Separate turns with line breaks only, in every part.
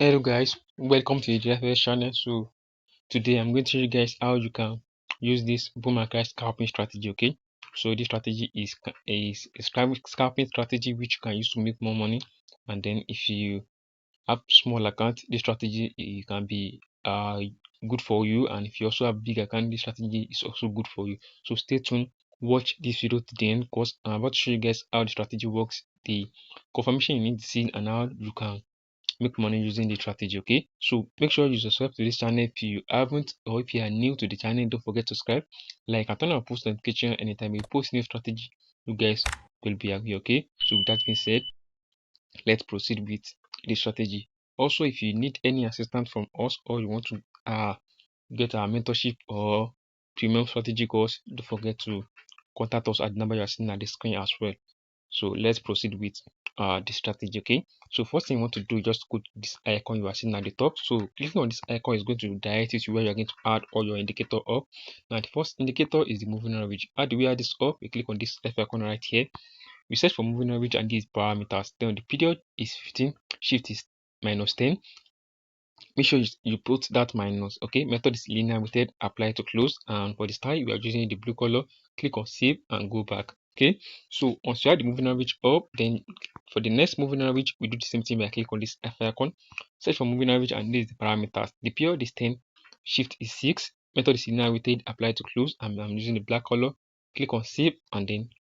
Hello guys, welcome to the GFS channel. So today I'm going to show you guys how you can use this boom and crash scalping strategy. Okay, so this strategy is a scalping strategy which you can use to make more money. And then if you have small account, this strategy can be good for you. And if you also have big account, this strategy is also good for you. So stay tuned, watch this video to the end because I'm about to show you guys how the strategy works, the confirmation you need to see, and how you can make money using the strategy. Okay, so make sure you subscribe to this channel if you haven't, or if you are new to the channel, don't forget to subscribe, like, and turn on post notification. Anytime we post new strategy, you guys will be happy. Okay, so with that being said, let's proceed with the strategy. Also, if you need any assistance from us, or you want to get our mentorship or premium strategy course, don't forget to contact us at the number you are seeing at the screen as well. So let's proceed with the strategy. Okay, so first thing you want to do is just go to this icon you are seeing at the top. So clicking on this icon is going to direct you to where you're going to add all your indicator up. Now the first indicator is the moving average. How do we add this up? We click on this F icon right here. We search for moving average and these parameters. Then the period is 15, shift is -10. Make sure you put that minus. Okay, method is linear method, apply to close. And for the style, we are using the blue color. Click on save and go back. Okay, so once you add the moving average up, then for the next moving average, we do the same thing by click on this F icon, search for moving average, and this is the parameters. The period is 10, shift is 6, method is linear method, apply to close, and I'm using the black color. Click on save, and then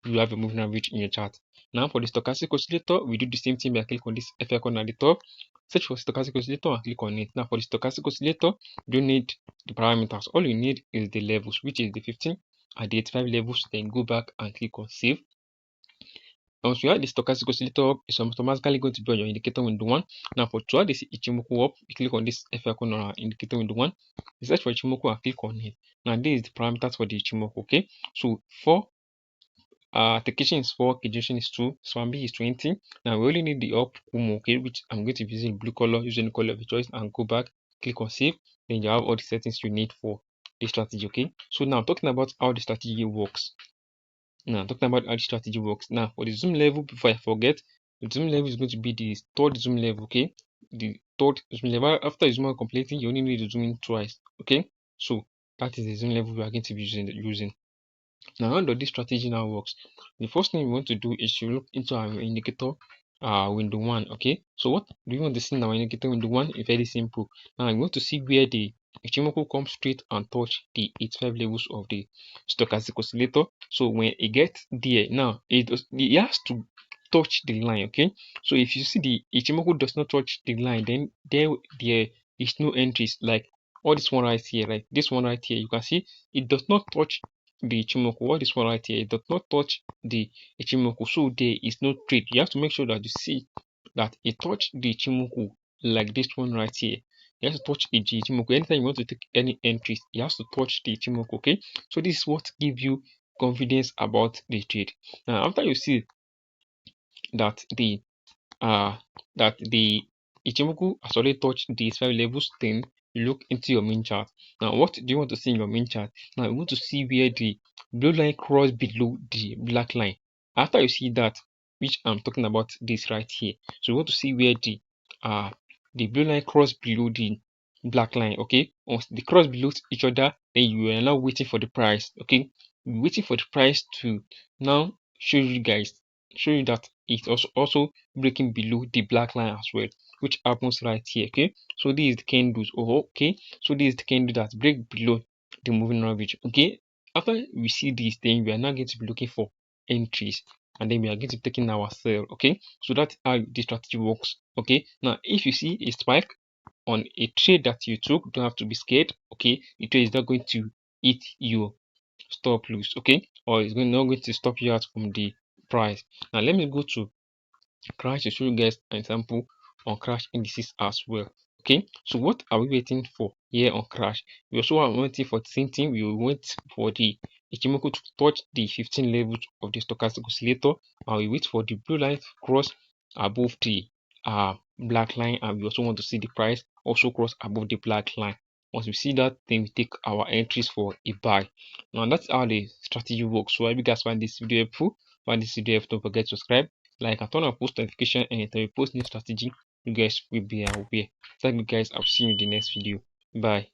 you have a moving average in your chart. Now for the stochastic oscillator, we do the same thing by click on this F icon at the top, search for stochastic oscillator and click on it. Now for the stochastic oscillator, you don't need the parameters. All you need is the levels, which is the 15 and the 85 levels. Then go back and click on save. Once you add the stochastic oscillator up, it's automatically going to be on your indicator window 1. Now for to add this Ichimoku up, you click on this F icon on our indicator window 1. You search for Ichimoku and click on it. Now this is the parameters for the Ichimoku. Okay, so for Tekishin is 4, Kijishin is 2, Swambi is 20. Now we only need the up Kumo, okay, which I'm going to be using blue color, using the color of your choice, and go back, click on save. Then you have all the settings you need for the strategy. Okay, so now talking about how the strategy works. Now for the zoom level, before I forget, the zoom level is going to be the third zoom level. Okay, the third zoom level. After you zoom out completely, you only need to zoom in twice. Okay, so that is the zoom level we are going to be using. Now, how does this strategy now works? The first thing we want to do is to look into our indicator window 1. Okay, so what do we want to see in our indicator window 1? It's very simple. Now we want to see where the Ichimoku comes straight and touch the 85 levels of the stochastic oscillator. So when it gets there, now it has to touch the line. Okay, so if you see the Ichimoku does not touch the line, then there is no entries. Like all this one right here, right? This one right here, you can see it does not touch the Ichimoku. What this one right here, it does not touch the Ichimoku, so there is no trade. You have to make sure that you see that it touch the Ichimoku, like this one right here. You have to touch the Ichimoku. Anytime you want to take any entries, you have to touch the Ichimoku. Okay, so this is what gives you confidence about the trade. Now after you see that the uh that the Ichimoku has already touched these 5 levels, then you look into your main chart. Now what do you want to see in your main chart? Now you want to see where the blue line cross below the black line. After you see that, which I'm talking about this right here, so you want to see where the blue line cross below the black line. Okay, once they cross below each other, then you are now waiting for the price. Okay, waiting for the price to now show you that it's also breaking below the black line as well, which happens right here. Okay, so this is the candles. Okay, so this is the candle that break below the moving average. Okay, after we see this, then we are now going to be looking for entries, and then we are going to be taking our sell. Okay, so that's how the strategy works. Okay, now if you see a spike on a trade that you took, don't have to be scared. Okay, the trade is not going to hit your stop loss. Okay, or it's not going to stop you out from the price. Now let me go to crash to show you guys an example on crash indices as well. Okay, so what are we waiting for here on crash? We also are waiting for the same thing. We will wait for the Ichimoku to touch the 15 levels of the stochastic oscillator, and we wait for the blue line to cross above the black line, and we also want to see the price also cross above the black line. Once we see that, then we take our entries for a buy. Now that's how the strategy works. So I hope you guys find this video helpful. Don't forget to subscribe, like, and turn on post notification anytime we post new strategy. you guys will be aware. Thank you guys. I'll see you in the next video. Bye.